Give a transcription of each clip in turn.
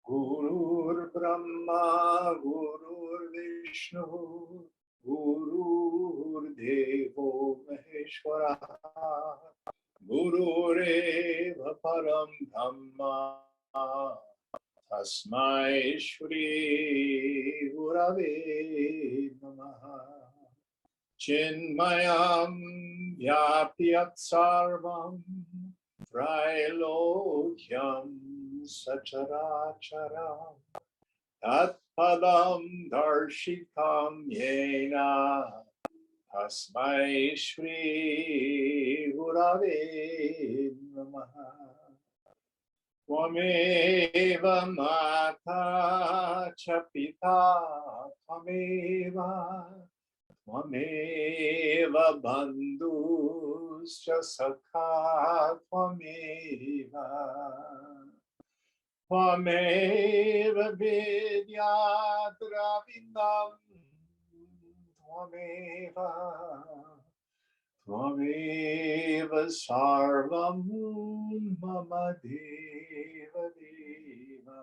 Gurur Brahma, Gurur Vishnu, Gurur Devo Maheshwara, Gurureva Param Dhamma, Tasmai Shri Gurave Namaha. Chinmayam Vyapyat Sarvam Trilokyam Sacharacharam Tatpadam Darshikam Yena Tasmai Shri Gurave Namaha. Tvameva Mata cha Pita Tvameva Tvameva Bandhuscha Sakha Tvameva Tvameva Vidyat Ravindam Tvameva Tvameva Sarvam Mama Deva Deva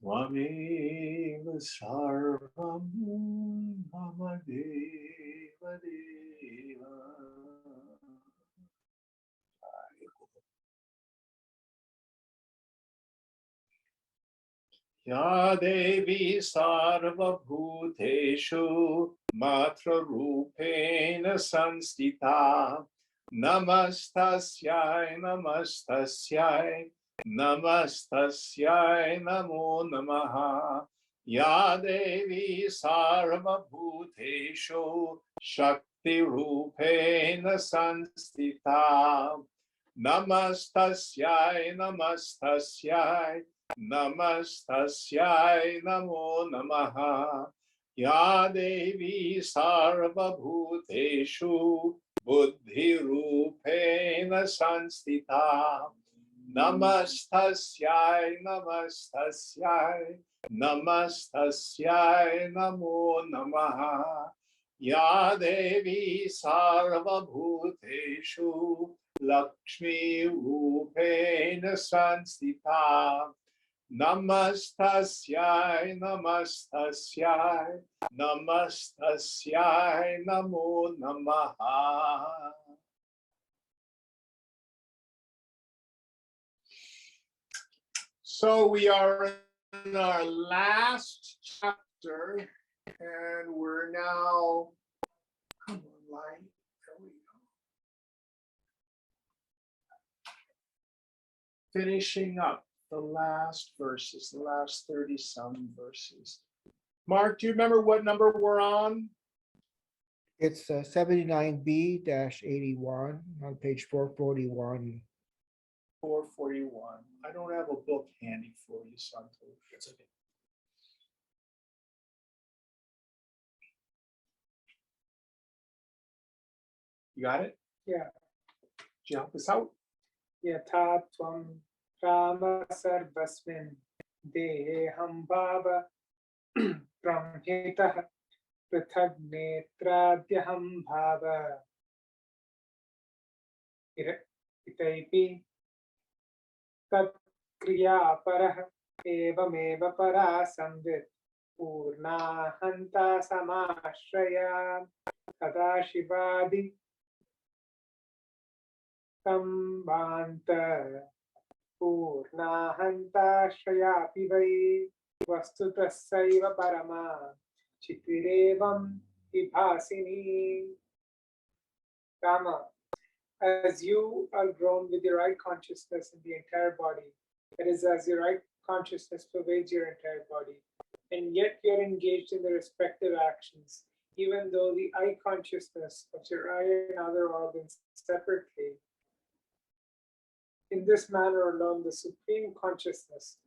Tvameva Sarvam Mama Deva Deva. Ya Devi Sarva Bhuteshu Matra Rupena Sanstita Namastasyai Namastasyai Namastasyai Namo Namaha. Ya Devi Sarva Bhuteshu Shakti Rupena Sanstita Namastasyai Namastasyai Namastasyai Namo Namaha. Ya Devi Sarva Bhuteshu Buddhi Rupena Sanstita Namastasyai Namastasyai Namastasyai Namo Namaha. Ya Devi Sarva Bhuteshu Lakshmi Rupena Sanstita Namastasyai Namastasyai Namastasyai Namo Namaha. So we are in our last chapter, and we're now, come on, light, there we go. Finishing up the last verses, the last 30-some verses. Mark, do you remember what number we're on? It's 79b-81 on page 441. 441. I don't have a book handy for you, so I'm told it's okay. You got it? Yeah. Did you help us out? Yatha tvam Rama sarvasmin deham bhava pramhitah prithag netradyaham bhava itaipi tat kriya parah evameva para samvit purna hanta samashraya kada shivadi Sambanta Purnahanta Shayapi Vai Vastutasaiva Parama Chitirevam Vibhasini. Rama, as you are grown with your right consciousness in the entire body, that is, as your right consciousness pervades your entire body, and yet you're engaged in the respective actions, even though the eye consciousness of your eye and other organs separately In this manner alone, the Supreme Consciousness,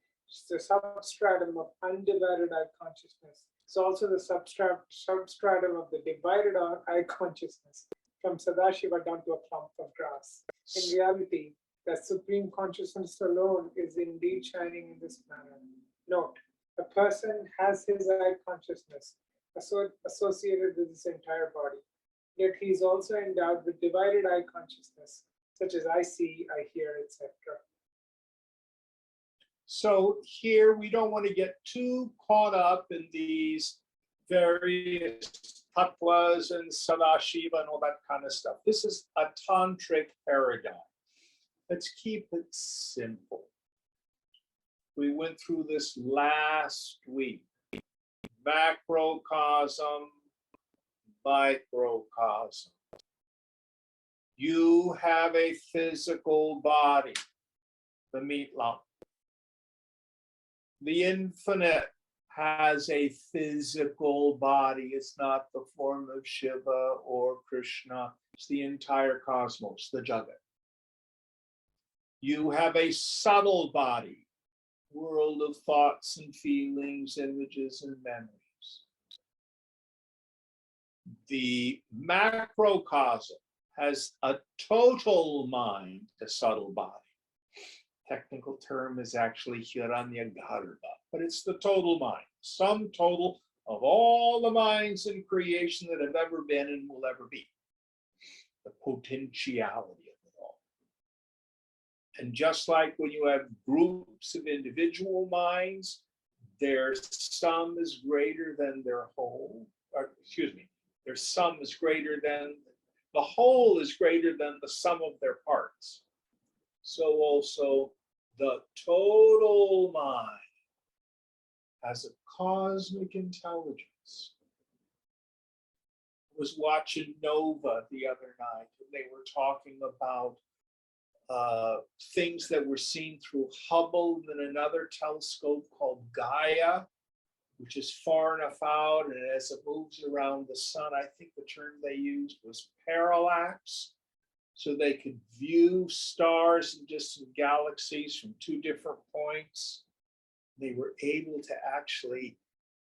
the substratum of undivided I consciousness, is also the substratum of the divided I consciousness, from Sadashiva down to a clump of grass. In reality, the Supreme Consciousness alone is indeed shining in this manner. Note, a person has his I consciousness associated with his entire body, yet he is also endowed with divided I consciousness, such as I see, I hear, etc. So here we don't want to get too caught up in these various tattvas and Sadashiva and all that kind of stuff. This is a tantric paradigm. Let's keep it simple. We went through this last week. Macrocosm, microcosm. You have a physical body, the meat lump. The infinite has a physical body. It's not the form of Shiva or Krishna. It's the entire cosmos, the Jagat. You have a subtle body, world of thoughts and feelings, images and memories. The macrocosm has a total mind, a subtle body. Technical term is actually Hiranyagarbha, but it's the total mind, sum total of all the minds in creation that have ever been and will ever be. The potentiality of it all. And just like when you have groups of individual minds, their sum is greater than their whole, or excuse me, their sum is greater than, the whole is greater than the sum of their parts. So also the total mind has a cosmic intelligence. I was watching Nova the other night, and they were talking about things that were seen through Hubble and another telescope called Gaia, which is far enough out, and as it moves around the sun, I think the term they used was parallax. So they could view stars and distant galaxies from two different points. They were able to actually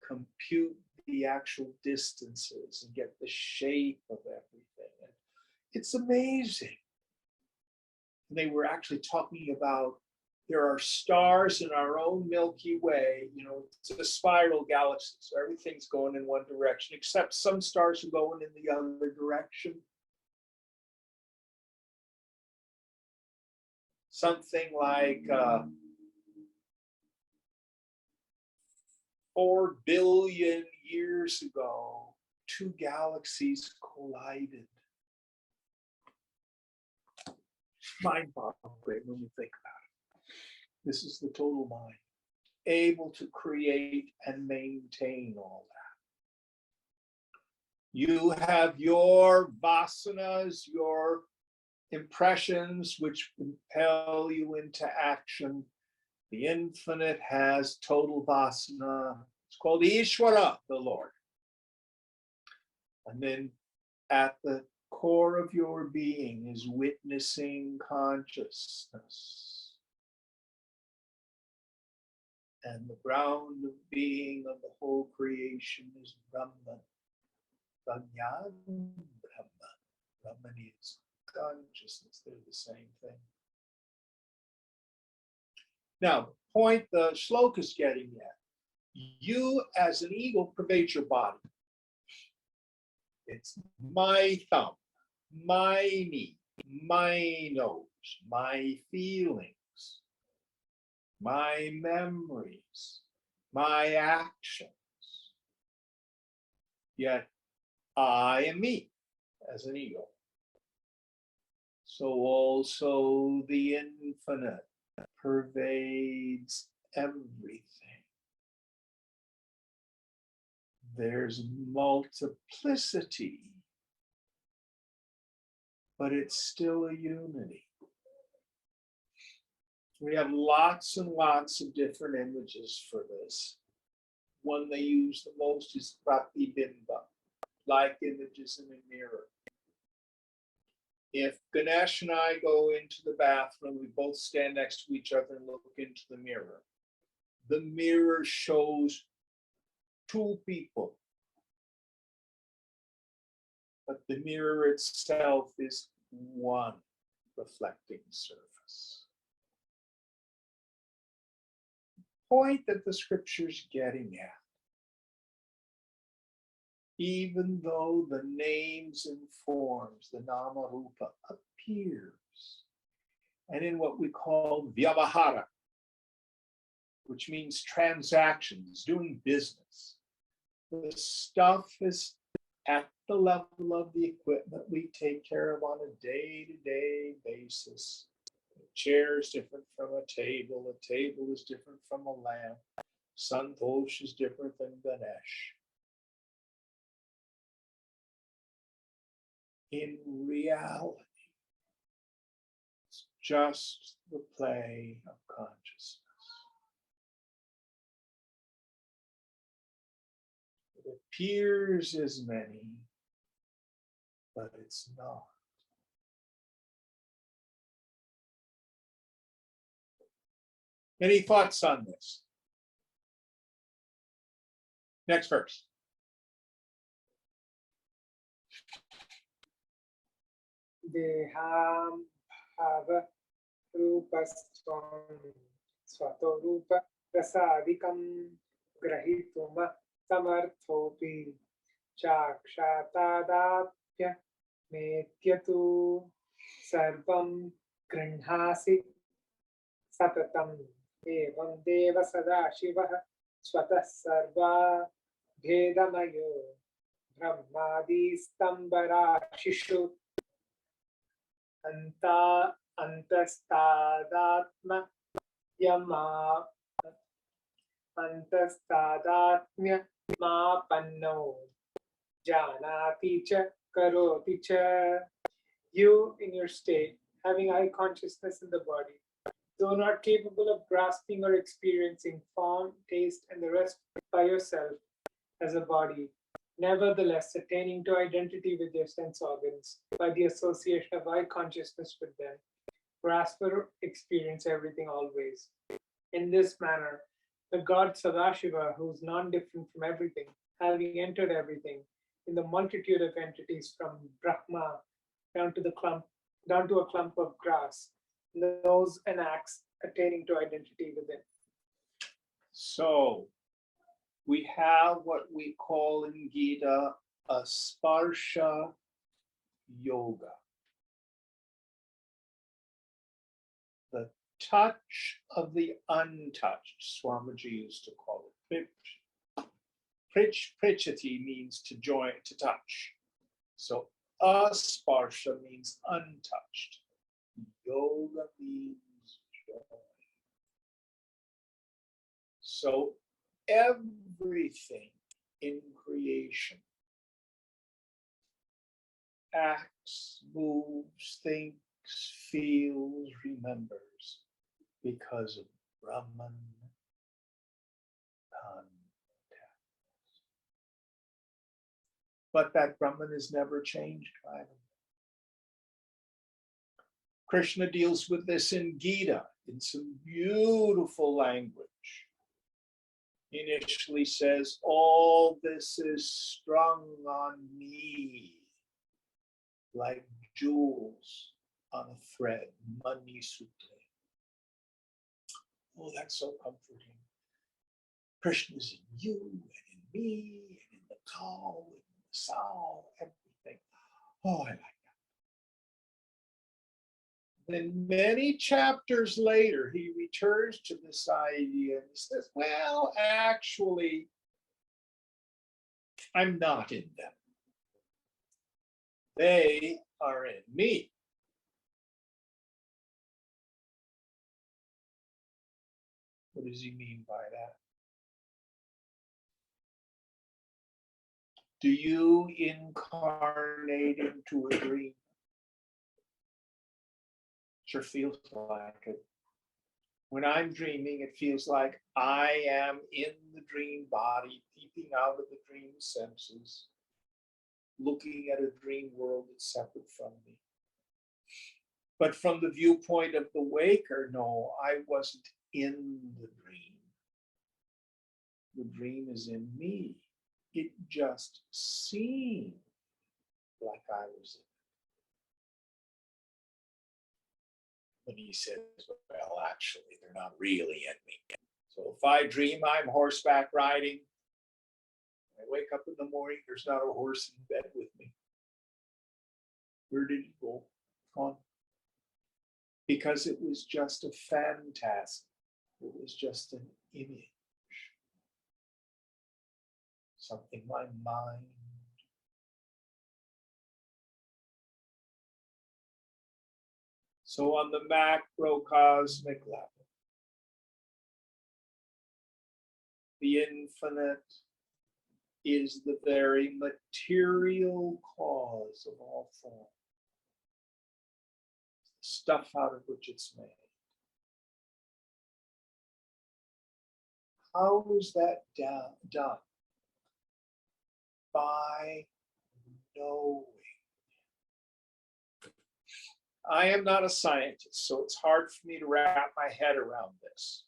compute the actual distances and get the shape of everything. And it's amazing. And they were actually talking about there are stars in our own Milky Way, you know, it's a spiral galaxy, so everything's going in one direction, except some stars are going in the other direction. Something like 4 billion years ago, two galaxies collided. Mind-boggling when you think about it. This is the total mind, able to create and maintain all that. You have your vasanas, your impressions which impel you into action. The infinite has total vasana. It's called Ishvara, the Lord. And then at the core of your being is witnessing consciousness. And the ground of being of the whole creation is Brahman. Brahman, Brahman. Brahman is consciousness, they're the same thing. Now, the point the shloka is getting at, you as an ego pervade your body. It's my thumb, my knee, my nose, my feelings, my memories, my actions. Yet I am me as an ego. So also the infinite pervades everything. There's multiplicity, but it's still a unity. We have lots and lots of different images for this. One they use the most is pratibimba, like images in a mirror. If Ganesh and I go into the bathroom, we both stand next to each other and look into the mirror. The mirror shows two people, but the mirror itself is one reflecting surface. Point that the scripture's getting at. Even though the names and forms, the nama rupa, appears, and in what we call vyavahara, which means transactions, doing business, the stuff is at the level of the equipment we take care of on a day-to-day basis. A chair is different from a table is different from a lamp, Santosh is different than Ganesh. In reality, it's just the play of consciousness. It appears as many, but it's not. Any thoughts on this? Next verse. Deham bhava rupastvam swato rupa prasadikam grahituma samarthopi chakshatadatya metyatu sarvam grinhasi satatam evam deva sadashivah swatah sarva bhedamayo brahmadi stambarashishu anta antastadatma yama antastadatmya ma panno janati cha karoti cha. You in your state, having eye consciousness in the body, though not capable of grasping or experiencing form, taste, and the rest by yourself as a body, nevertheless attaining to identity with your sense organs by the association of eye consciousness with them, grasp or experience everything always. In this manner, the god Sadashiva, who is non-different from everything, having entered everything, in the multitude of entities from Brahma down to a clump of grass, knows and acts, attaining to identity within. So we have what we call in Gita a sparsha yoga. The touch of the untouched, Swamiji used to call it. Prichati means to join, to touch. So asparsha means untouched. Yoga means joy. So everything in creation acts, moves, thinks, feels, remembers because of Brahman contact. But that Brahman is never changed by them. Krishna deals with this in Gita in some beautiful language. He initially says, all this is strung on me like jewels on a thread, Mani Sutre. Oh, that's so comforting. Krishna is in you and in me and in the cow and in the sow, everything. Oh, I like that. Then many chapters later, he returns to this idea and says, well, actually, I'm not in them. They are in me. What does he mean by that? Do you incarnate into a dream? Sure feels like it. When I'm dreaming, it feels like I am in the dream body, peeping out of the dream senses, looking at a dream world that's separate from me. But from the viewpoint of the waker, no, I wasn't in the dream. The dream is in me. It just seemed like I was in it. When he says, well, actually, they're not really in me. So if I dream I'm horseback riding, I wake up in the morning, there's not a horse in bed with me. Where did it go? Gone. Because it was just a phantasm. It was just an image. Something my mind. So on the macrocosmic level, the infinite is the very material cause of all form. The stuff out of which it's made. How is that done? By knowing. I am not a scientist, so it's hard for me to wrap my head around this.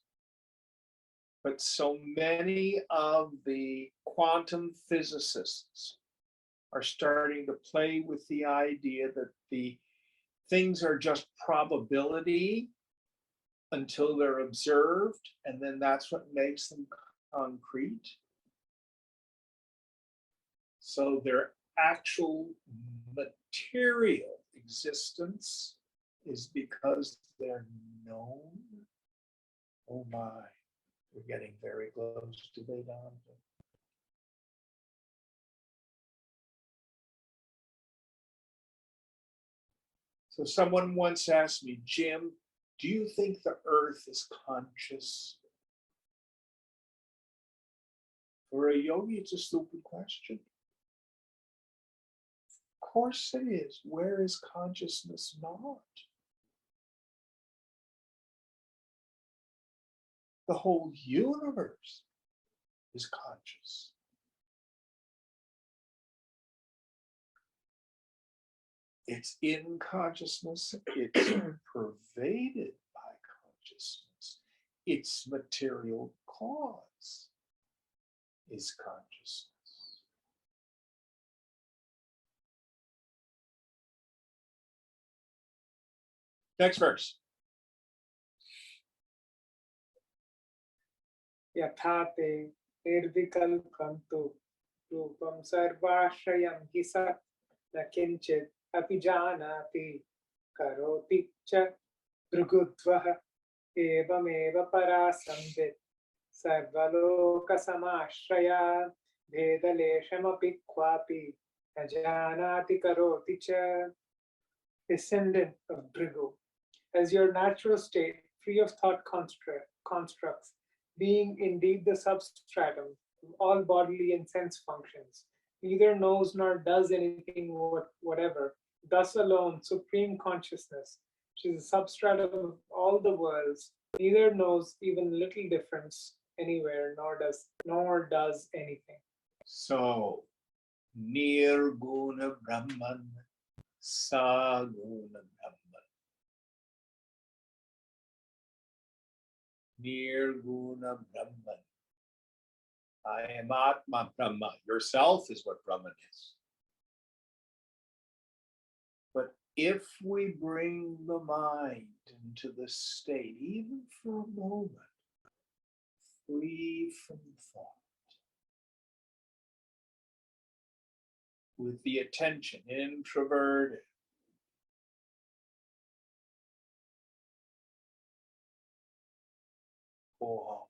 But so many of the quantum physicists are starting to play with the idea that the things are just probability until they're observed, and then that's what makes them concrete. So their actual material existence is because they're known. Oh my, we're getting very close to Vedanta. So someone once asked me, Jim, do you think the earth is conscious? For a yogi, it's a stupid question. Of course it is. Where is consciousness not? The whole universe is conscious. It's in consciousness. It's pervaded by consciousness. Its material cause is consciousness. Next verse. Yathate nirvikalpam tu rupam sarvashrayam hi sat na kinchit api janati karoti cha drugudvah evameva parasambit sarvaloka samashraya vedaleshamapi kvapi na janati karoti cha. Descendant of Bhrigu, as your natural state, free of thought constructs, being indeed the substratum of all bodily and sense functions, neither knows nor does anything whatever. Thus alone, supreme consciousness, which is the substratum of all the worlds, neither knows even little difference anywhere, nor does anything. So, Nirguna Brahman, Saguna Brahman. Nirguna Brahman. I am Atma Brahma. Yourself is what Brahman is. But if we bring the mind into the state, even for a moment, free from thought, with the attention introverted, oh,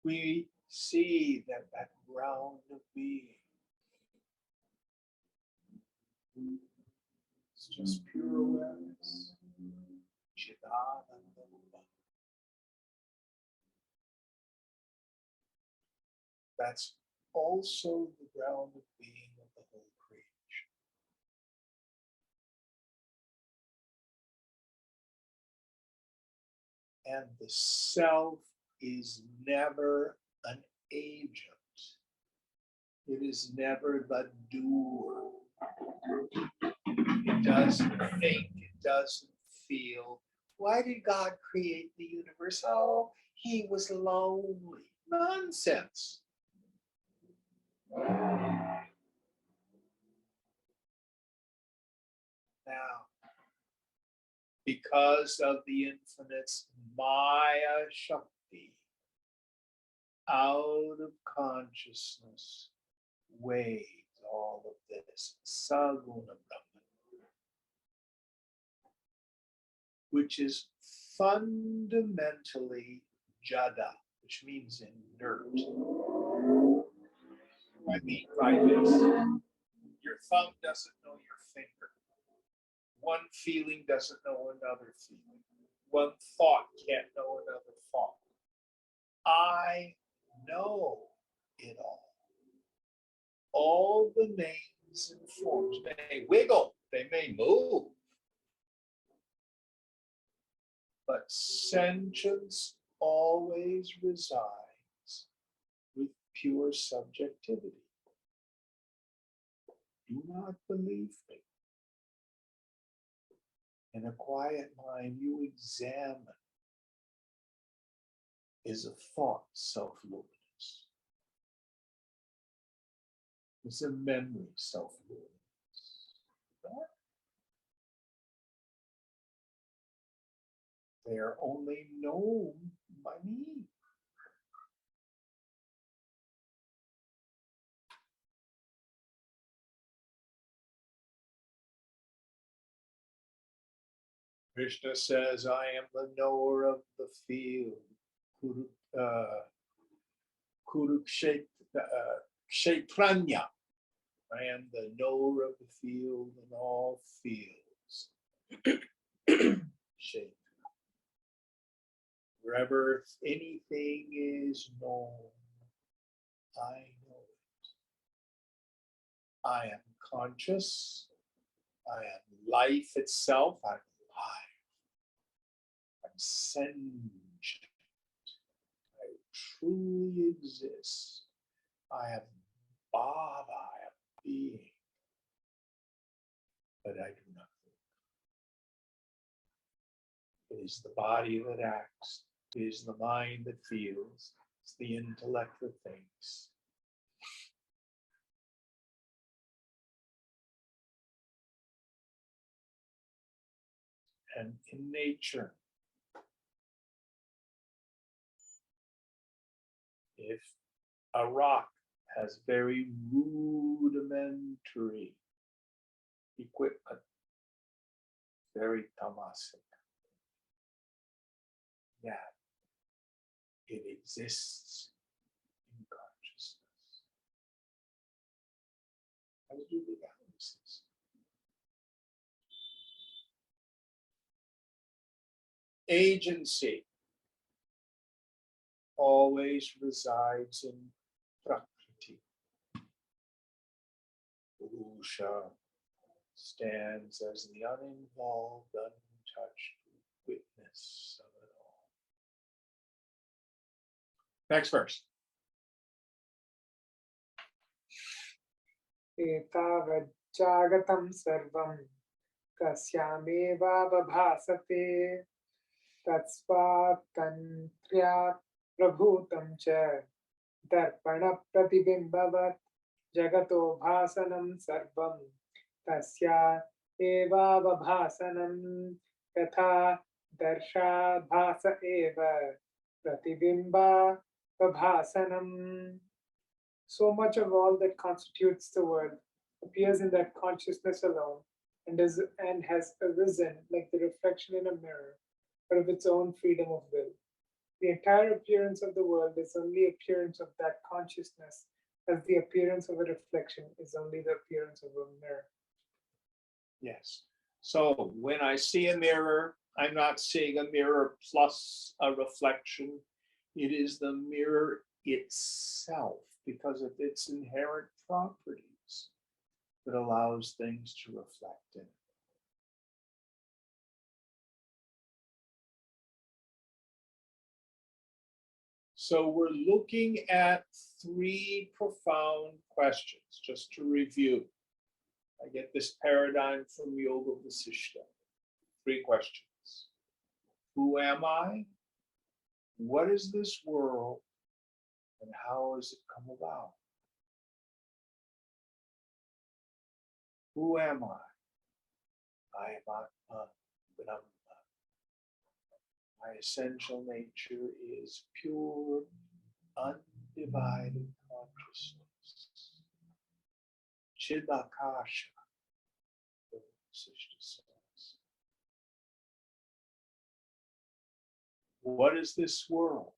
we see that ground of being is just pure awareness. That's also the ground of being of the whole creation. And the self is never an agent. It is never the doer. It doesn't think, it doesn't feel. Why did God create the universe? Oh, he was lonely. Nonsense. Now, because of the infinite's Maya Shakti, out of consciousness weighs all of this Saguna Brahman, which is fundamentally Jada, which means inert. I mean by this, your thumb doesn't know your finger. One feeling doesn't know another feeling. One thought can't know another thought. I know it all. All the names and forms may wiggle, they may move, but sentience always resides with pure subjectivity. Do not believe me. In a quiet mind, you examine. Is a thought self-luminous? Is a memory self-luminous? They are only known by me. Krishna says, I am the knower of the field. Kshetranya. I am the knower of the field in all fields. Kshetra. Wherever anything is known, I know it. I am conscious. I am life itself. I'm alive. I'm sentient. I truly exist. I am Baba. I am being. But I do not think. It is the body that acts. It is the mind that feels. It's the intellect that thinks. And in nature, if a rock has very rudimentary equipment, very tamasic, that it exists in consciousness. As do the galaxies. Agency always resides in Prakriti. Purusha stands as the uninvolved, untouched witness of it all. Next verse. एतावज्जागतं सर्वं तस्यामेवावभासते तत्स्वातन्त्र्यात् प्रभूतं च दर्पणप्रतिबिम्बवत् जगतो भासनं सर्वं तस्या एवावभासनं यथा दर्शाभास एव प्रतिबिम्बावभासनम्. So much of all that constitutes the world appears in that consciousness alone and has arisen like the reflection in a mirror, but of its own freedom of will. The entire appearance of the world is only appearance of that consciousness, as the appearance of a reflection is only the appearance of a mirror. Yes. So when I see a mirror, I'm not seeing a mirror plus a reflection. It is the mirror itself, because of its inherent properties, that allows things to reflect in it. So we're looking at three profound questions, just to review. I get this paradigm from Yoga Vasishtha. Three questions. Who am I? What is this world? And how has it come about? Who am I? I am Atma Brahma. My essential nature is pure, undivided consciousness. Chidakasha, the Vasishtha says. What is this world?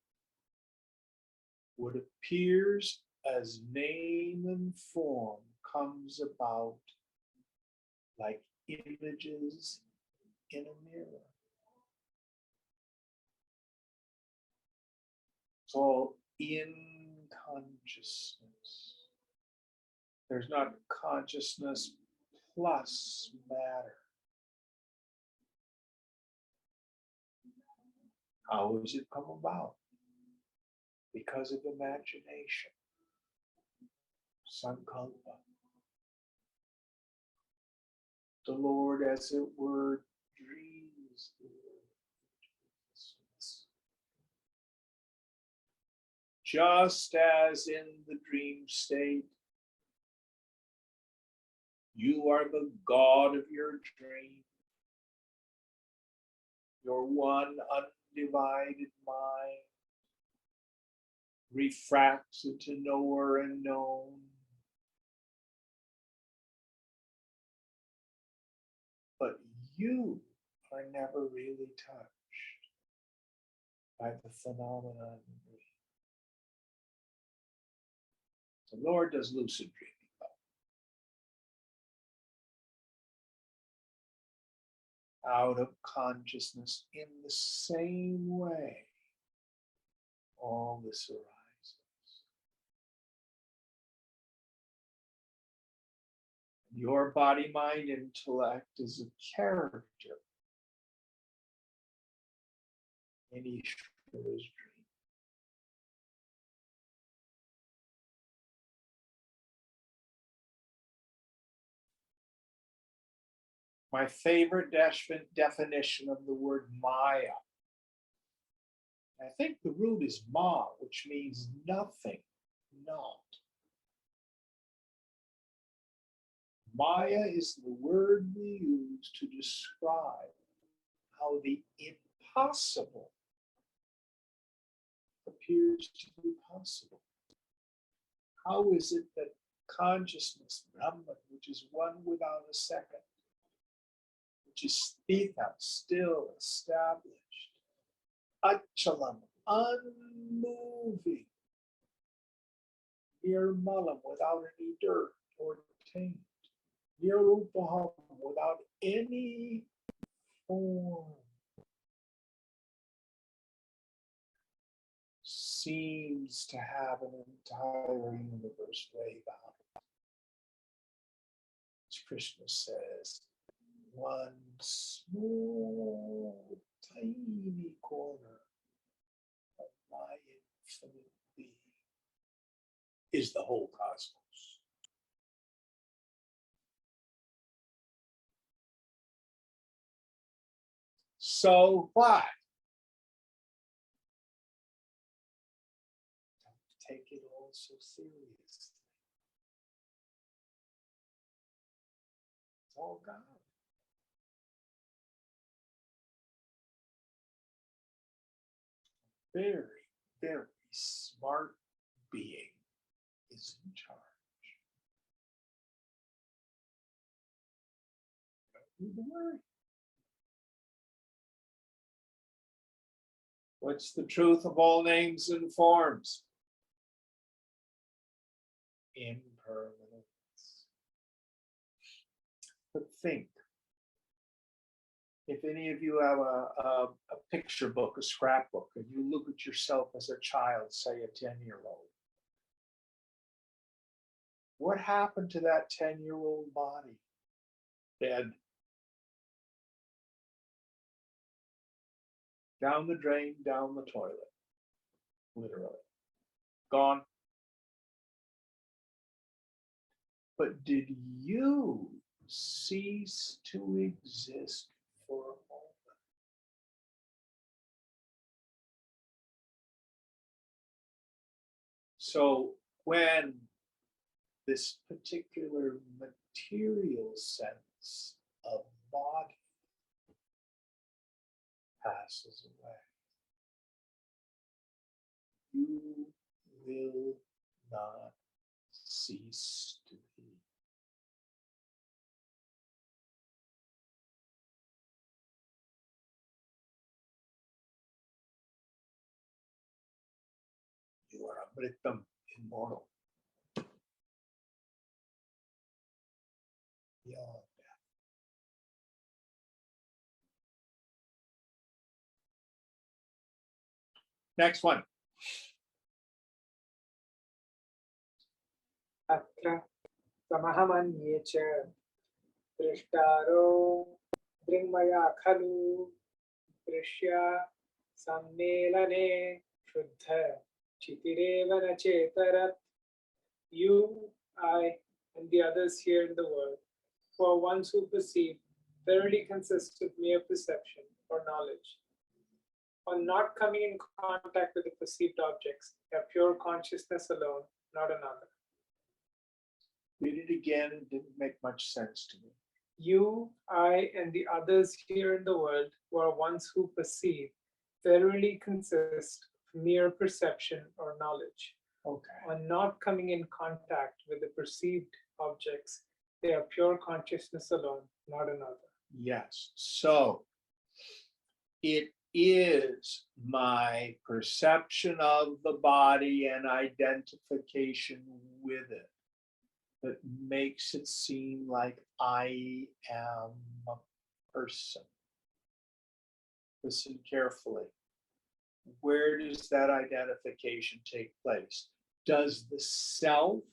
What appears as name and form comes about like images in a mirror. It's all in consciousness. There's not consciousness plus matter. How has it come about? Because of imagination, sankalpa. The Lord, as it were, dreams the world into existence. Just as in the dream state, you are the God of your dream. Your one undivided mind refracts into knower and known. But you are never really touched by the phenomenon of the dream. The Lord does lucid dreaming. Out of consciousness in the same way all this arises. Your body, mind, intellect is a character in Ishvara's dream. My favorite definition of the word Maya. I think the root is ma, which means nothing, not. Maya is the word we use to describe how the impossible appears to be possible. How is it that consciousness, Brahman, which is one without a second, which is sthita, still, established, achalam, unmoving, nirmalam, without any dirt or taint, nirupaham, without any form, seems to have an entire universe way bound. As Krishna says, one small, tiny corner of my infinite being is the whole cosmos. So what? Don't take it all so seriously. It's all God. Very, very smart being is in charge. Don't need to worry. What's the truth of all names and forms? Impermanence. But think, if any of you have a picture book, a scrapbook, and you look at yourself as a child, say a 10-year-old, what happened to that 10-year-old body? Dead. Down the drain, down the toilet. literally. Gone. But did you cease to exist for a moment? So when this particular material sense of body passes away, you will not cease to be. You are Amritam, immortal. Beyond death. Next one. अत्र समहमन्ये च दृष्टारो दृङ्मया खलु दृश्या सम्मेलने शुद्ध चितिरेव न चेतरत्. You, I, and the others here in the world, who are ones who perceive, thoroughly consist of mere perception or knowledge. On not coming in contact with the perceived objects, they are pure consciousness alone, not another. Read it again. It didn't make much sense to me. You, I, and the others here in the world who are ones who perceive, thoroughly consist of mere perception or knowledge. Okay. On not coming in contact with the perceived objects, they are pure consciousness alone, not another. Yes. So it is my perception of the body and identification with it that makes it seem like I am a person. Listen carefully. Where does that identification take place? Does the self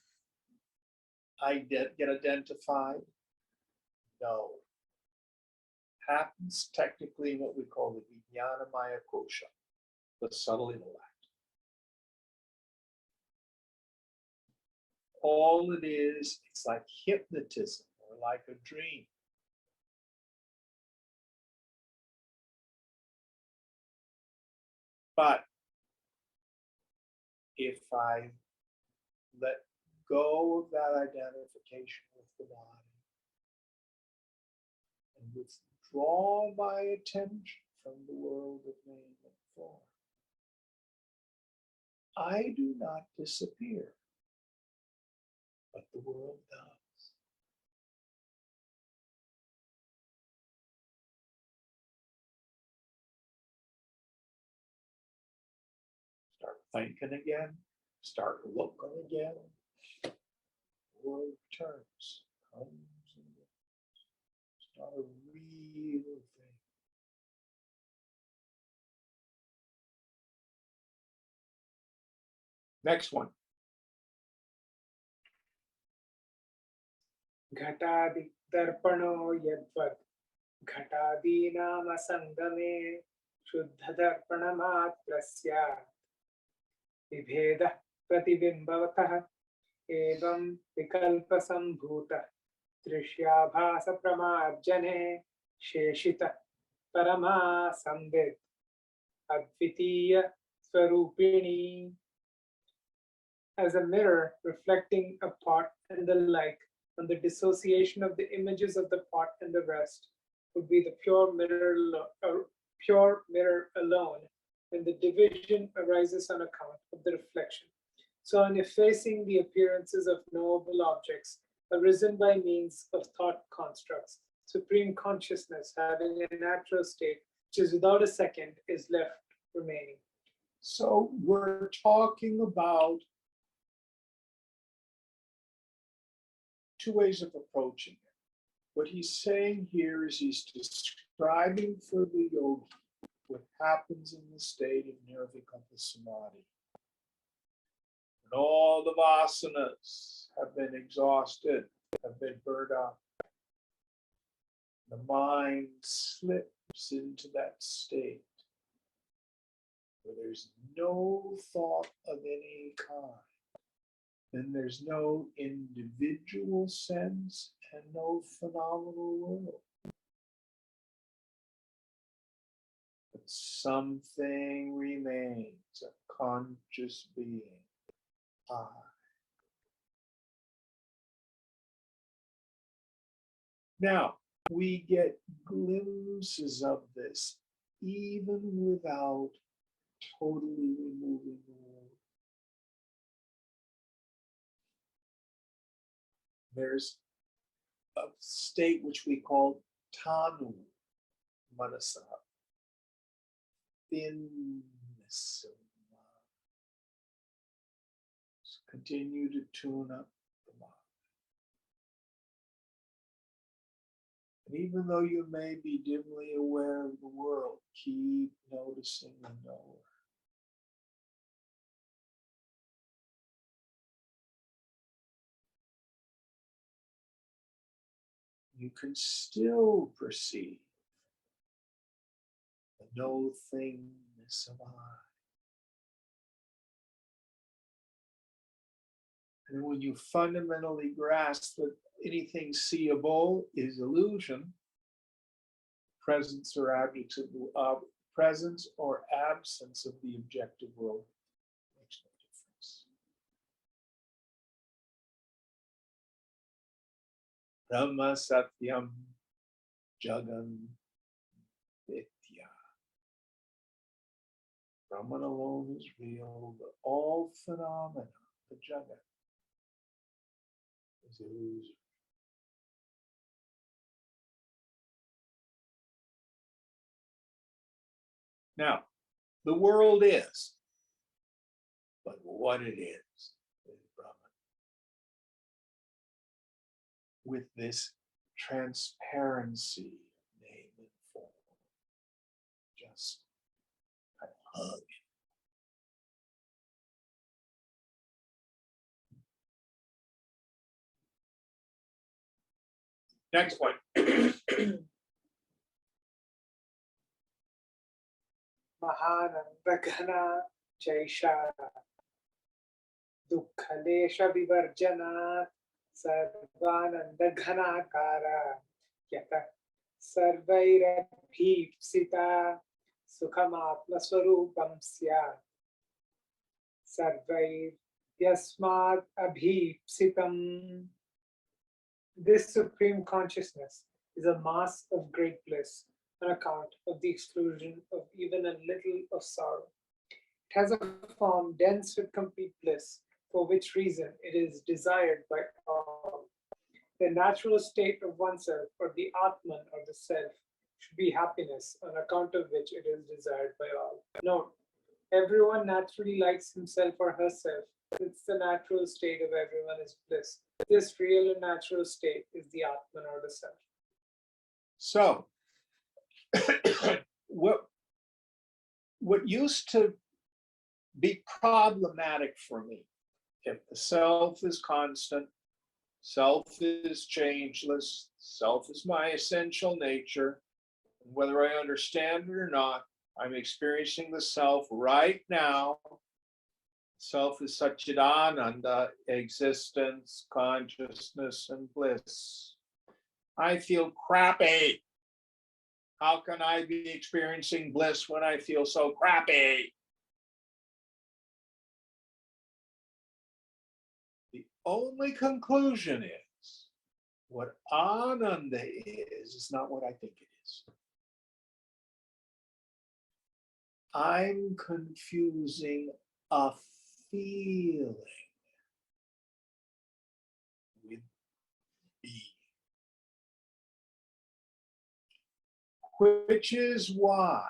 get identified? No. Happens technically in what we call the Vijnanamaya Kosha, the subtle intellect. All it is, it's like hypnotism or like a dream. But if I let go of that identification with the body and withdraw my attention from the world of name and form, I do not disappear, but the world does. Start thinking again, start looking again. The world returns, comes and goes. It's not a real thing. Next one. घटादि दर्पणो यद्वत् घटादीनाम संगमे शुद्ध दर्पणमात्रस्य विभेदः प्रतिबिम्बवतः एवं विकल्पसम्भूतः दृश्याभास प्रमार्जने शेषितः परमा संवित् अद्वितीय स्वरूपिणी. As a mirror reflecting a pot and the like, and the dissociation of the images of the pot and the rest would be the pure mirror alone, when the division arises on account of the reflection. So in effacing the appearances of knowable objects arisen by means of thought constructs, supreme consciousness having a natural state which is without a second is left remaining. So we're talking about two ways of approaching it. What he's saying here is he's describing for the yogi what happens in the state of nirvikalpa samadhi. When all the vasanas have been exhausted, have been burned up, the mind slips into that state where there's no thought of any kind, then there's no individual sense and no phenomenal world. But something remains, a conscious being, I. Now, we get glimpses of this even without totally removing the world. There's a state which we call tanu manasa, thinness of mind. Just continue to tune up the mind. And even though you may be dimly aware of the world, keep noticing the knower. You can still perceive the no thingness of I. And when you fundamentally grasp that anything seeable is illusion, presence or absence of the objective world makes no difference. Brahma Satyam Jagam Vidya. Brahman alone is real, but all phenomena, the Jagat, is illusion. Now, the world is, but what it is Brahman. With this transparency of name and form, just a hug. Next one. Mahanandagana Jaisha Dukhalesha Vivarjana Sarvanandaghanakara Yata Sarvairabhipsita Sukhamatma Swarupam Sya Sarvair Yasmad Abhipsitam. This supreme consciousness is a mass of great bliss on account of the exclusion of even a little of sorrow. It has a form dense with complete bliss, for which reason it is desired by all. The natural state of oneself, or the Atman, or the self, should be happiness, on account of which it is desired by all. Note, everyone naturally likes himself or herself. It's the natural state of everyone is bliss. This real and natural state is the Atman, or the self. So, what used to be problematic for me, if the self is constant, self is changeless, self is my essential nature, whether I understand it or not, I'm experiencing the self right now. Self is Satchidananda, existence, consciousness, and bliss. I feel crappy. How can I be experiencing bliss when I feel so crappy? The only conclusion is what Ananda is not what I think it is. I'm confusing a feeling with being. Which is why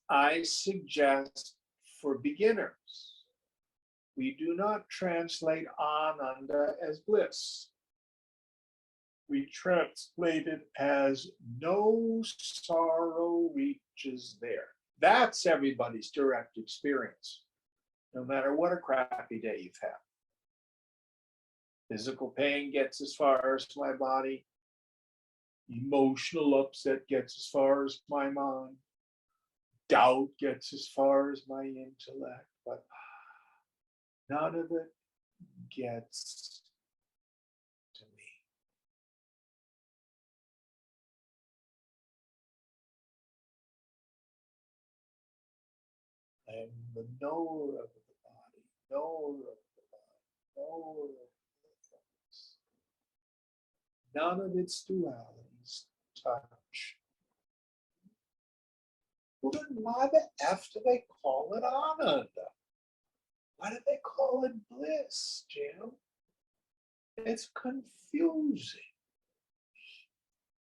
I suggest for beginners, we do not translate Ananda as bliss. We translate it as no sorrow reaches there. That's everybody's direct experience, no matter what a crappy day you've had. Physical pain gets as far as my body. Emotional upset gets as far as my mind. doubt gets as far as my intellect, but none of it gets to me. I am the knower of the body, knower of the body, knower of the thoughts. None of its dualities touch. Well, then why the F do they call it Ananda? Why do they call it bliss, Jim? It's confusing.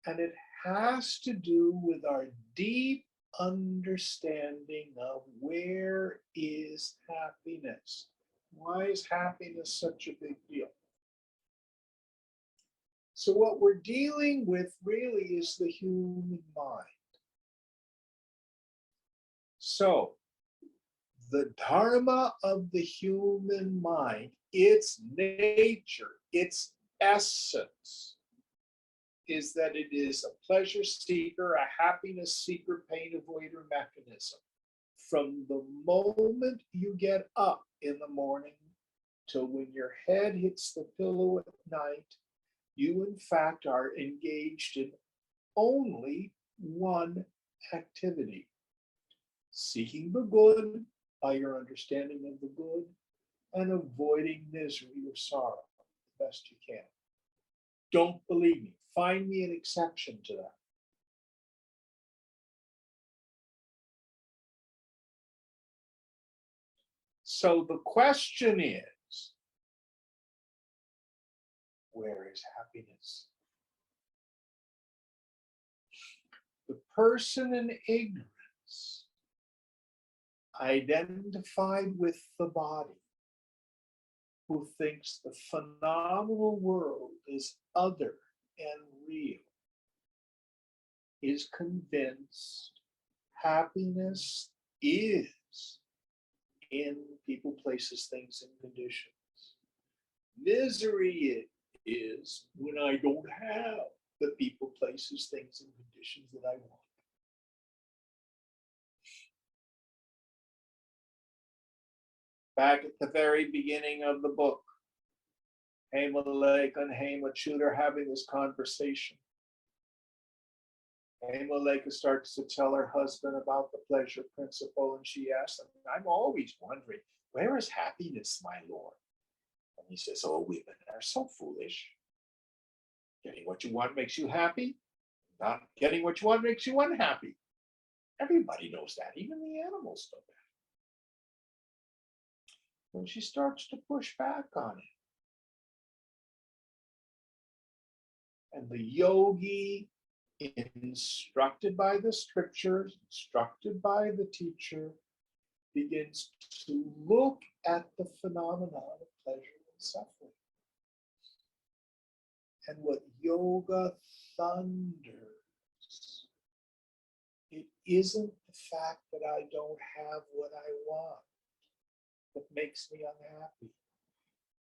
And it has to do with our deep understanding of where is happiness. Why is happiness such a big deal? So what we're dealing with really is the human mind. So the dharma of the human mind, its nature, its essence, is that it is a pleasure seeker, a happiness seeker, pain avoider mechanism. From the moment you get up in the morning till when your head hits the pillow at night, you in fact are engaged in only one activity: seeking the good by your understanding of the good and avoiding misery or sorrow the best you can. Don't believe me. Find me an exception to that. So the question is, where is happiness? The person in ignorance, identified with the body, who thinks the phenomenal world is other and real, is convinced happiness is in people, places, things, and conditions. Misery is when I don't have the people, places, things, and conditions that I want. Back at the very beginning of the book, Hemaleka and Hemachut are having this conversation. Hemaleka starts to tell her husband about the pleasure principle, and she asks him, I'm always wondering, where is happiness, my lord? And he says, oh, women are so foolish. Getting what you want makes you happy. Not getting what you want makes you unhappy. Everybody knows that. Even the animals know that. When she starts to push back on it, and the yogi, instructed by the scriptures, instructed by the teacher, begins to look at the phenomenon of pleasure and suffering. And what yoga thunders, it isn't the fact that I don't have what I want that makes me unhappy.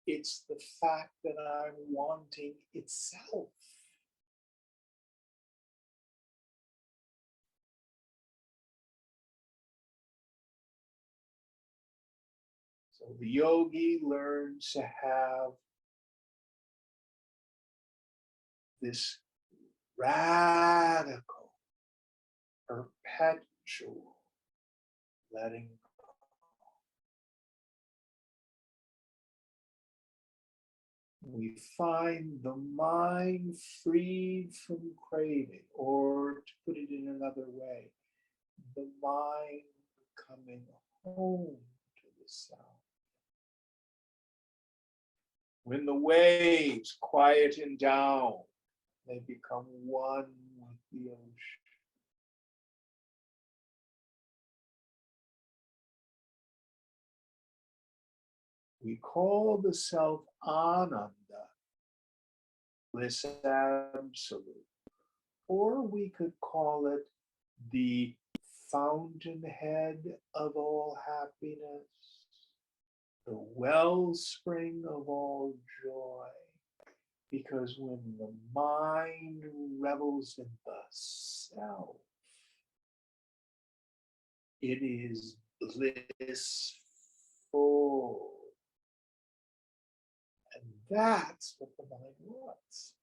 It's the fact that I'm wanting itself. So the yogi learns to have this radical, perpetual letting go. We find the mind freed from craving, or to put it in another way, the mind coming home to the self. When the waves quieten down, they become one with the ocean. We call the self Ananda, bliss absolute, or we could call it the fountainhead of all happiness, the wellspring of all joy. Because when the mind revels in the self, It is blissful. And that's what the mind wants.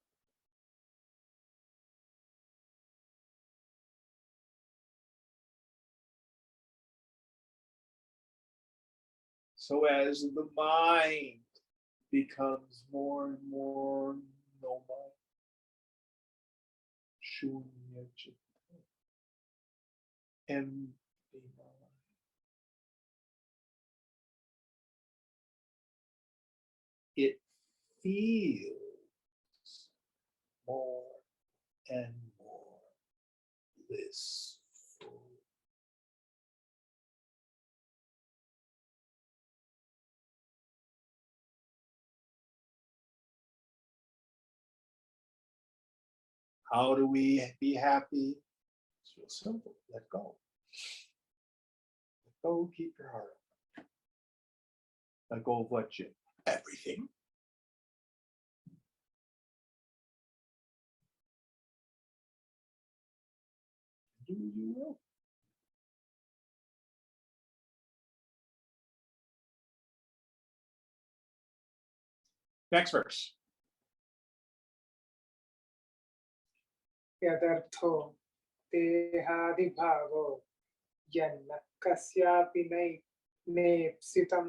So as the mind becomes more and more no mind, shunya chitta, empty mind, it feels more and more blissful. How do we be happy? It's real simple. Let go. Let go, keep your heart open. Let go of what, Jim? Everything. Do you will. Next verse. यदर्थो देहादिभावो यन्न कस्यापि नेप्सितं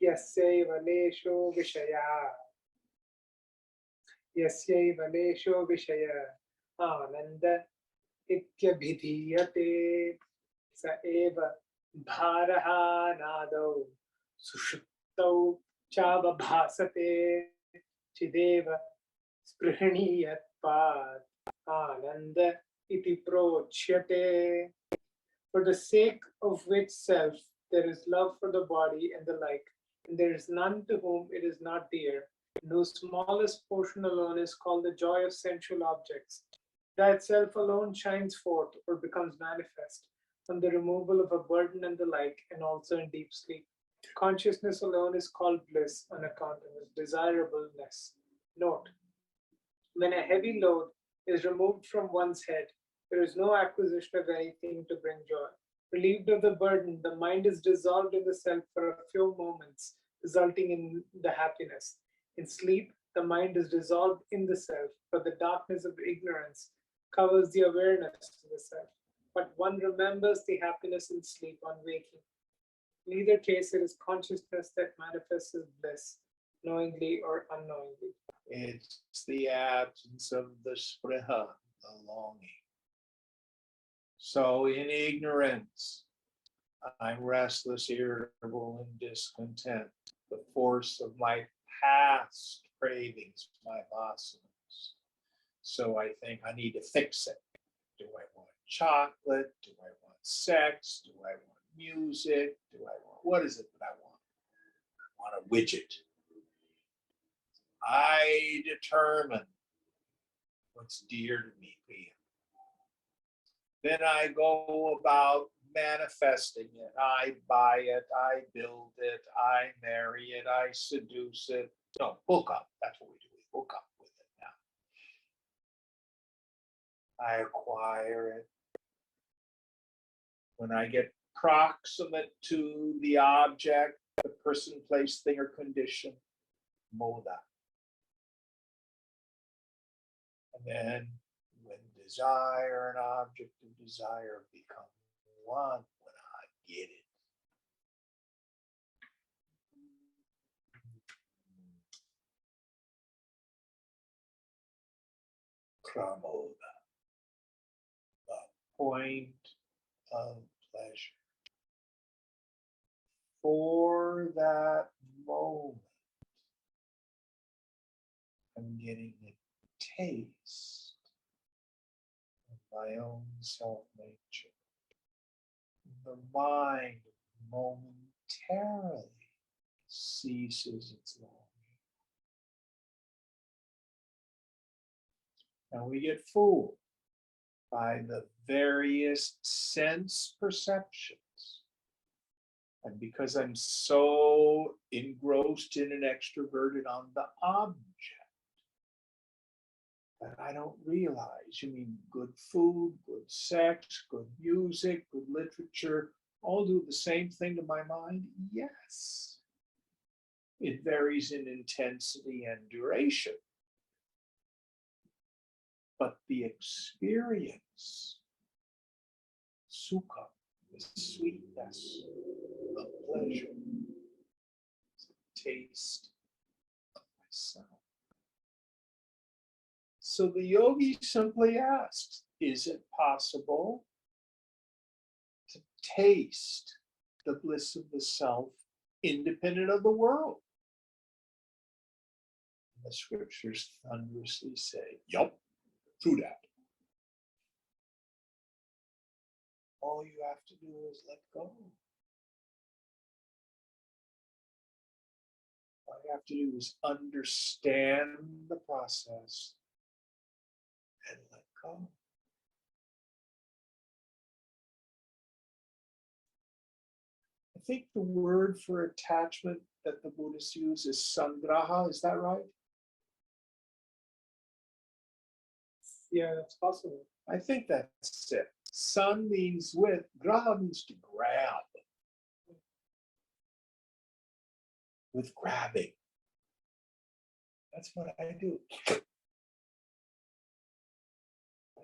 यस्यैव लेशो विषय आनन्द इत्यभिधीयते स एव भारः नादौ सुषुप्तौ चावभासते चिदेव स्पृहणीयत्वात् आनंद iti prochyate. For the sake of which self there is love for the body and the like, and there is none to whom it is not dear, and whose smallest portion alone is called the joy of sensual objects. That self alone shines forth or becomes manifest on the removal of a burden and the like, and also in deep sleep. Consciousness alone is called bliss on account of its desirableness. Note, when a heavy load is removed from one's head, there is no acquisition of anything to bring joy. Relieved of the burden, the mind is dissolved in the self for a few moments, resulting in the happiness. In sleep, the mind is dissolved in the self, but the darkness of ignorance covers the awareness of the self. But one remembers the happiness in sleep on waking. In either case, it is consciousness that manifests as bliss, knowingly or unknowingly. It's the absence of the spriha, the longing. So in ignorance, I'm restless, irritable, and discontent. The force of my past cravings, my vasanas. So I think I need to fix it. Do I want chocolate? Do I want sex? Do I want music? Do I want, what is it that I want? I want a widget. I determine what's dear to me. Then I go about manifesting it. I buy it, I build it, I marry it, I seduce it. No, hook up. That's what we do. We hook up with it now. I acquire it. When I get proximate to the object, the person, place, thing, or condition, moda. And then when desire and object of desire become one, when I get it. Kramoda, the point of pleasure. For that moment, I'm getting a taste of my own self-nature. The mind momentarily ceases its longing. And we get fooled by the various sense perceptions. And because I'm so engrossed in and extroverted on the object, that I don't realize. You mean good food, good sex, good music, good literature, all do the same thing to my mind? Yes. It varies in intensity and duration. But the experience, sukha, the sweetness of pleasure, taste of myself. So the yogi simply asks, is it possible to taste the bliss of the self independent of the world? And the scriptures thunderously say, yup, true that. All you have to do is let go. All you have to do is understand the process and let go. I think the word for attachment that the Buddhists use is sangraha. Is that right? Yeah, that's possible. I think that's it. San means with, graha means to grab. With grabbing. That's what I do.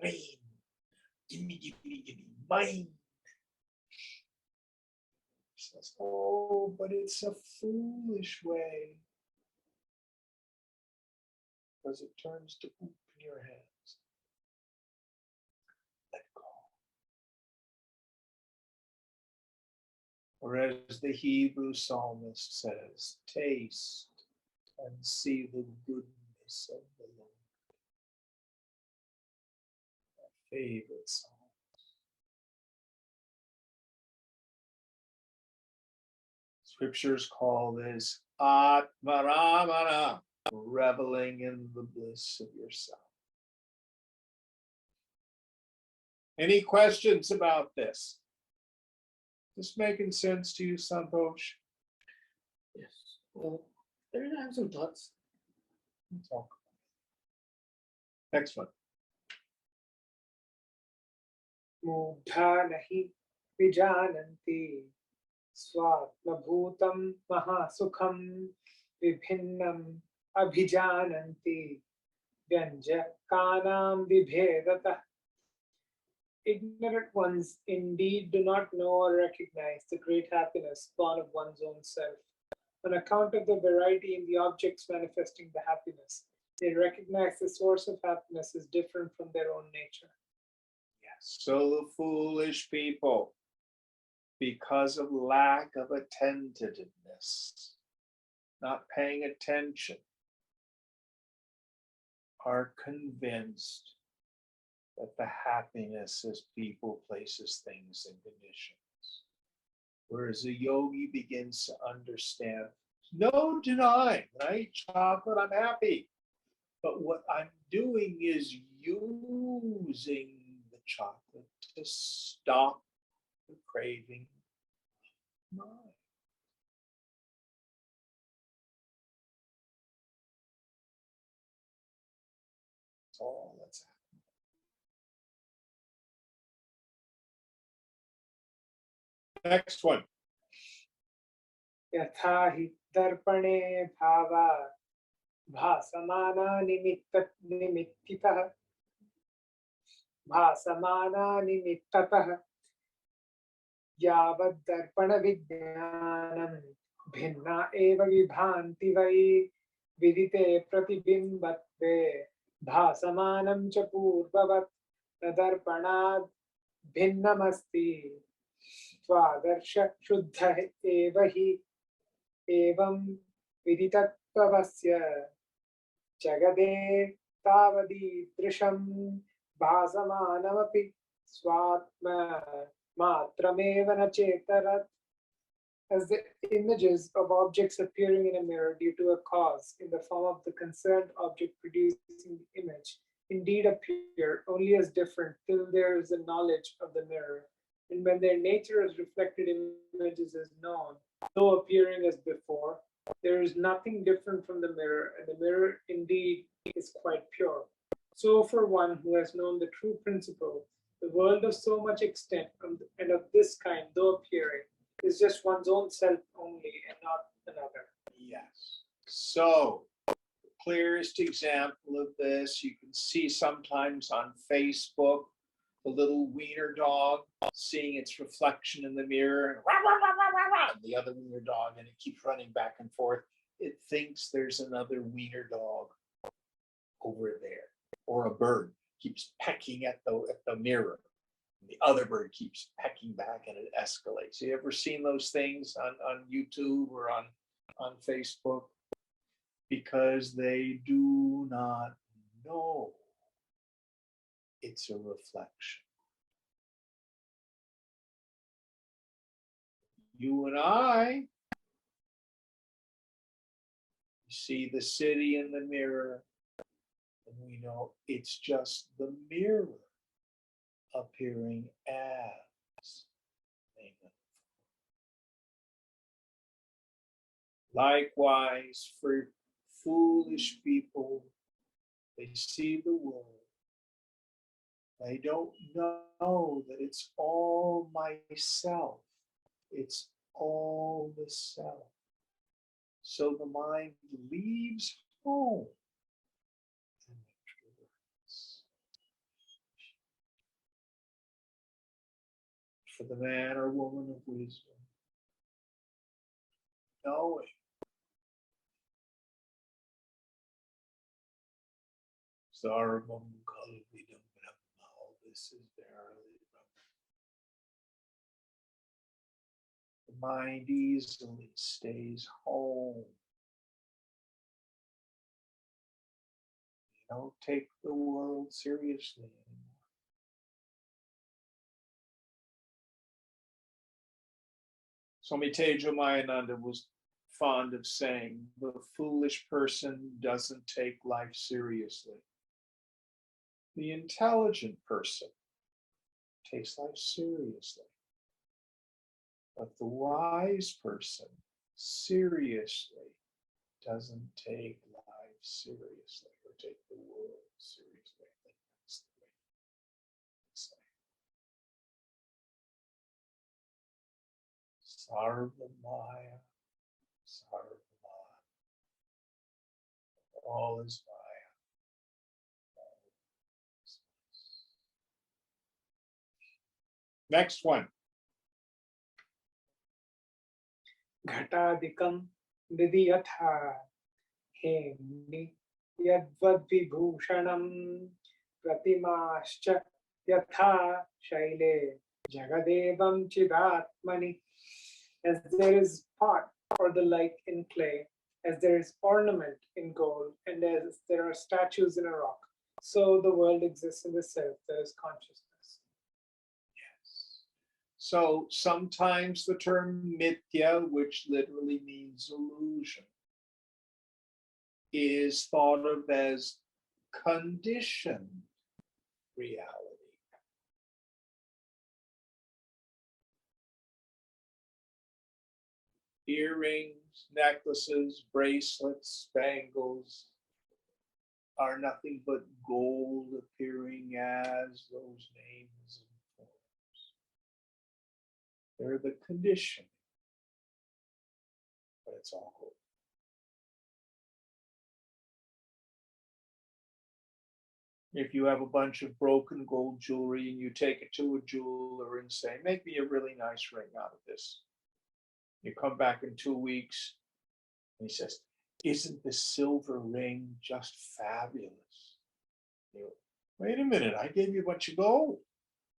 Brain. Gimme, mine. Says, oh, but it's a foolish way. Because it turns to poop in your hands. Let go. Or as the Hebrew psalmist says, taste and see the goodness of the Lord. My favorite song. Scriptures call this Atmaramana, reveling in the bliss of yourself. Any questions about this? This making sense to you, Santosh? Yes. Well, I have some thoughts. Talk. Next one. Mudha nahi vijananti swatmabhutam mahasukham vibhinnam abhijananti vyanjakanam vibhedatah. Ignorant ones indeed do not know or recognize the great happiness born of one's own self. On account of the variety in the objects manifesting the happiness, they recognize the source of happiness is different from their own nature. Yes. So the foolish people, because of lack of attentiveness, not paying attention, are convinced that the happiness is people, places, things, and conditions. Whereas a yogi begins to understand, no denying, when I eat chocolate, I'm happy. But what I'm doing is using the chocolate to stop the craving of mind. That's all that's happening. Next one. Yatha hi darpane bhava bhasamana nimittitah bhasamana nimittatah yavad darpana vijnanam bhinna eva vibhanti vai vidite pratibimbatve bhasamanam cha purvavat nadarpanad भिन्नमस्ति स्वादर्श शुद्ध एव हि एवं विदितत्वस्य जगदे तावदीदृशं भासमानमपि स्वात्म मात्रमेव न चेतरत्. As the images of objects appearing in a mirror due to a cause in the form of the concerned object producing the image indeed appear only as different till there is a knowledge of the mirror, and when their nature as reflected images is known, though appearing as before, there is nothing different from the mirror, and the mirror indeed is quite pure. So for one who has known the true principle, the world of so much extent and of this kind, though appearing, is just one's own self only and not another. Yes. So, the clearest example of this, you can see sometimes on Facebook, the little wiener dog seeing its reflection in the mirror and, rah, rah, rah, rah, rah, rah, and the other wiener dog, and it keeps running back and forth. It thinks there's another wiener dog over there, or a bird keeps pecking at the mirror. The other bird keeps pecking back and it escalates. You ever seen those things on YouTube or on Facebook? Because they do not know it's a reflection. You and I see the city in the mirror, and we know it's just the mirror appearing as Nathan. Likewise, for foolish people, they see the world. They don't know that it's all myself. It's all the self. So the mind leaves home and returns. For the man or woman of wisdom, knowing Sarvam Kalvidam Brahma, all this is verily Brahma. The mind easily stays home. You don't take the world seriously anymore. Swami Tejo Mayananda was fond of saying, the foolish person doesn't take life seriously. The intelligent person takes life seriously. But the wise person seriously doesn't take life seriously or take the world seriously. I think that's the way to say it. Sarvamaya, Sarvamaya. All is Maya. Next one. Ghatadikam vidiyatha hemni yadvadvibhushanam pratimascha yatha shaile jagadevam chidatmani. As there is pot or the like in clay, as there is ornament in gold, and as there are statues in a rock, so the world exists in the self that is consciousness. Yes. So sometimes the term mithya, which literally means illusion, is thought of as conditioned reality. Earrings, necklaces, bracelets, spangles are nothing but gold appearing as those names and forms. They're the condition, but it's all gold. If you have a bunch of broken gold jewelry and you take it to a jeweler and say, make me a really nice ring out of this. You come back in 2 weeks and he says, isn't the silver ring just fabulous? You go, wait a minute, I gave you a bunch of gold.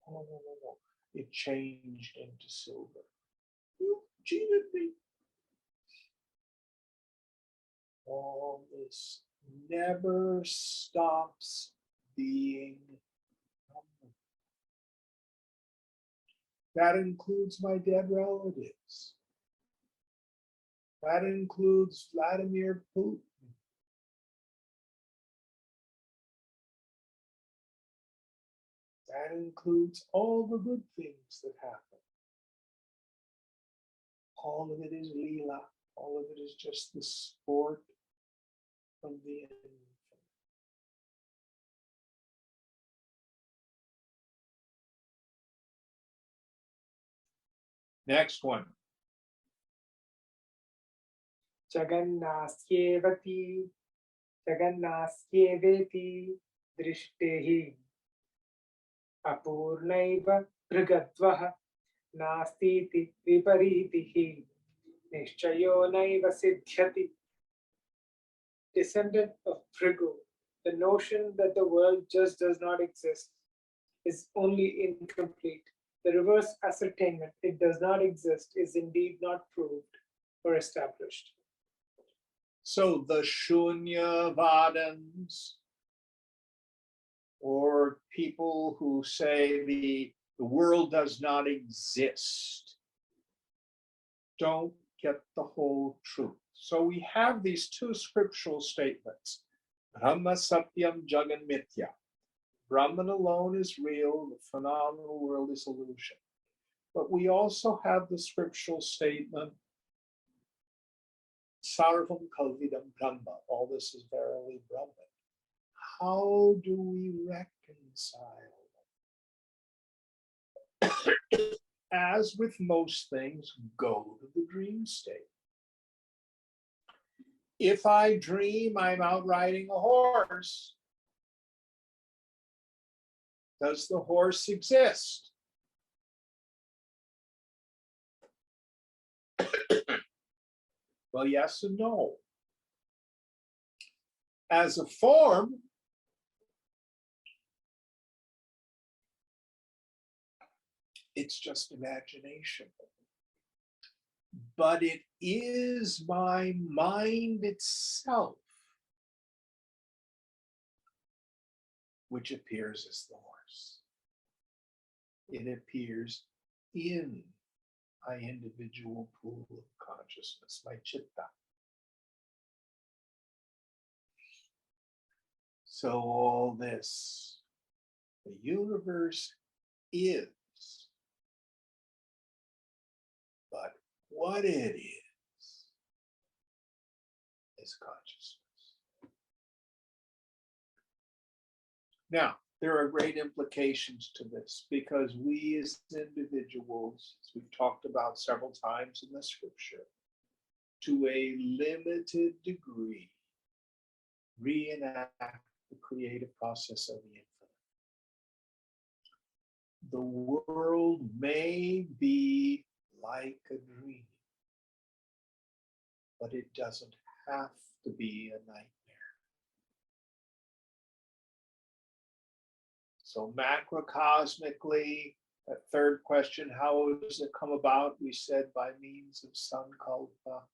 Oh, no. It changed into silver. You cheated me. All this never stops being number. That includes my dead relatives. That includes Vladimir Putin. That includes all the good things that happen. All of it is Leela. All of it is just the sport of the infinite. Next one. जगन्नास्येवति दृष्टेहि अपूर्णैव भृगत्वः नास्तीति विपरीतिः निश्चयो नैव सिद्ध्यति. Descendant of Phrigu, the notion that the world just does not exist is only incomplete. The reverse ascertainment, it does not exist, is indeed not proved or established. So the Shunyavadins, or people who say the world does not exist, don't get the whole truth. So we have these two scriptural statements. Brahma Satyam Jagan Mithya. Brahman alone is real, the phenomenal world is illusion. But we also have the scriptural statement, Sarvam Kalvidam Brahma, all this is verily Brahman. How do we reconcile them? As with most things, go to the dream state. If I dream I'm out riding a horse, does the horse exist? Well, yes and no. As a form, it's just imagination. But it is my mind itself which appears as the horse. It appears in my individual pool of consciousness, my chitta. So all this, the universe is, but what it is consciousness. Now, there are great implications to this because we as individuals, as we've talked about several times in the scripture, to a limited degree, reenact the creative process of the infinite. The world may be like a dream, but it doesn't have to be a nightmare. So macrocosmically, that third question, how does it come about? We said by means of sankalpa.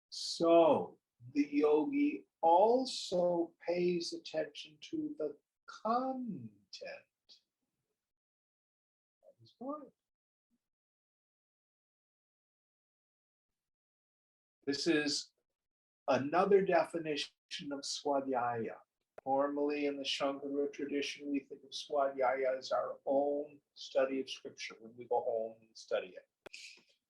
So the yogi also pays attention to the content of his mind. This is another definition of swadhyaya. Normally in the Shankara tradition, we think of swadhyaya as our own study of scripture when we go home and study it.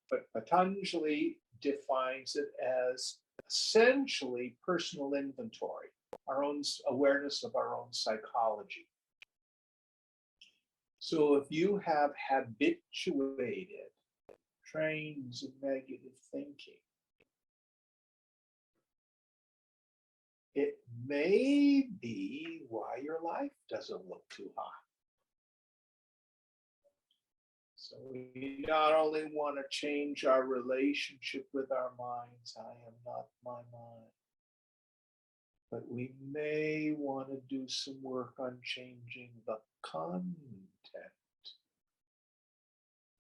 But Patanjali defines it as essentially personal inventory, our own awareness of our own psychology. So if you have habituated trains of negative thinking, it may be why your life doesn't look too hot. So we not only want to change our relationship with our minds, I am not my mind, but we may want to do some work on changing the content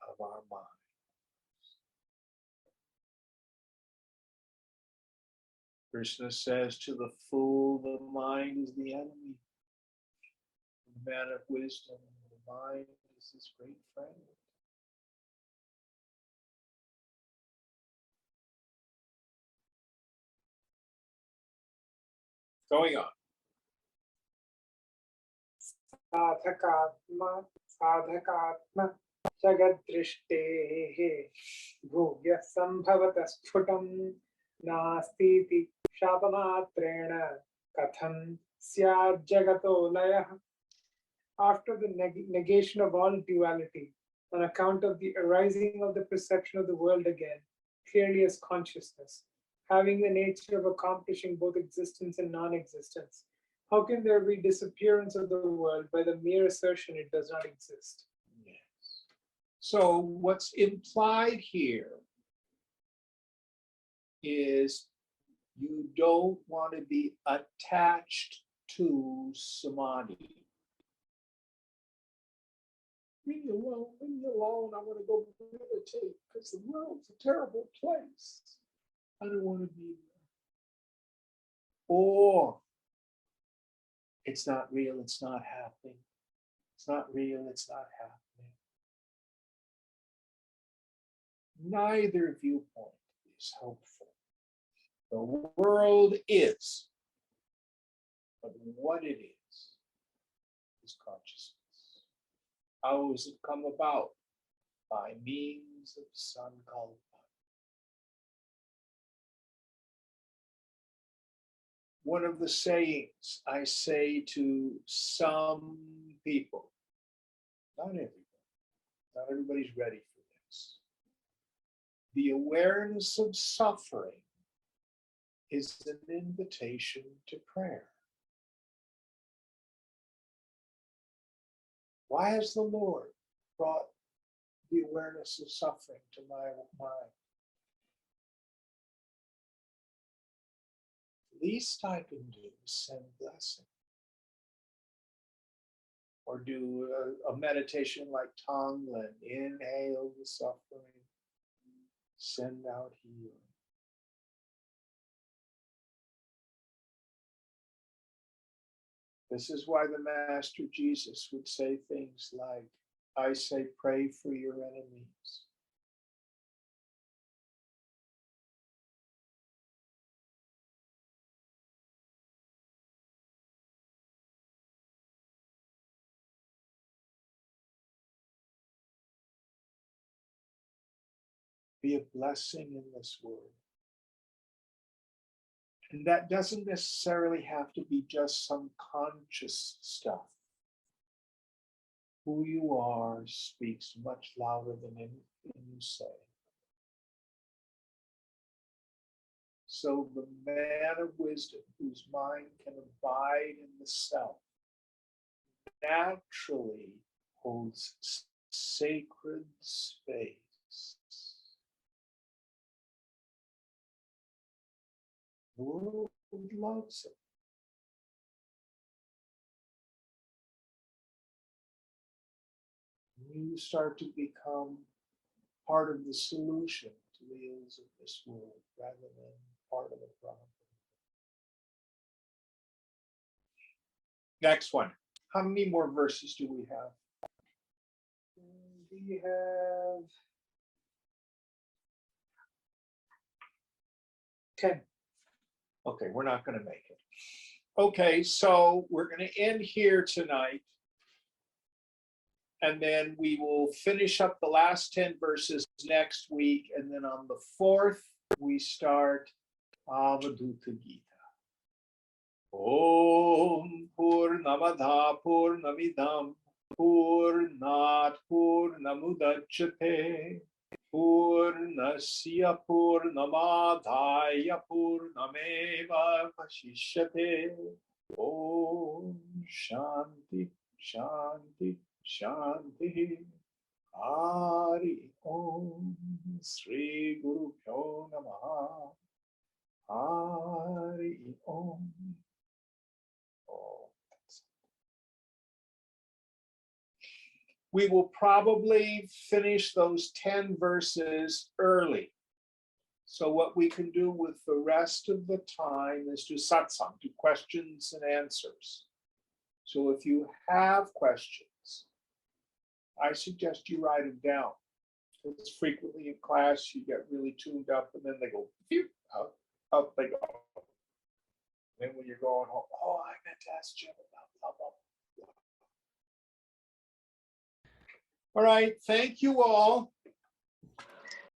of our mind. Krishna says, to the fool, the mind is the enemy. The man of wisdom, the mind is his great friend. Going on. साधकात्मा जगद्दृष्टेः भूय संभवतः स्फुटं नास्तीति शापमात्रेण कथं स्यात् जगतो लयः. after the negation of all duality, on account of the arising of the perception of the world again, clearly as consciousness, having the nature of accomplishing both existence and non-existence. How can there be disappearance of the world by the mere assertion it does not exist? Yes. So what's implied here is you don't want to be attached to samadhi. Leave me alone, leave me alone. I want to go meditate because the world's a terrible place. I don't want to be there. Or it's not real, it's not happening. It's not real, it's not happening. Neither viewpoint is helpful. The world is, but what it is consciousness. How has it come about? By means of sankalpa. One of the sayings I say to some people, not everybody's ready for this. The awareness of suffering is an invitation to prayer. Why has the Lord brought the awareness of suffering to my mind? Least I can do is send blessing. Or do a meditation like Tonglen, inhale the suffering, send out healing. This is why the Master Jesus would say things like, I say, pray for your enemies. Be a blessing in this world. And that doesn't necessarily have to be just some conscious stuff. Who you are speaks much louder than anything you say. So the man of wisdom, whose mind can abide in the self, naturally holds sacred space. The world loves it. You start to become part of the solution to the ills of this world rather than part of the problem. Next one. How many more verses do we have? We have 10. Okay, we're not going to make it. Okay, so we're going to end here tonight. And then we will finish up the last 10 verses next week. And then on the 4th, we start Avaduta Gita. Om Purnamada Purnamidam Purnat Purnamudachyate Purnasya Purnamadhaya Purnameva Vashishyate. Om Shanti Shanti Shanti. Hari Om Sri Guru Pyo Namaha. Hari Om. We will probably finish those 10 verses early. So what we can do with the rest of the time is do satsang, do questions and answers. So if you have questions, I suggest you write them down. Because frequently in class, you get really tuned up and then they go, phew, out they go. Then when you're going home, oh, I meant to ask Jim about blah, blah, blah. All right, thank you all.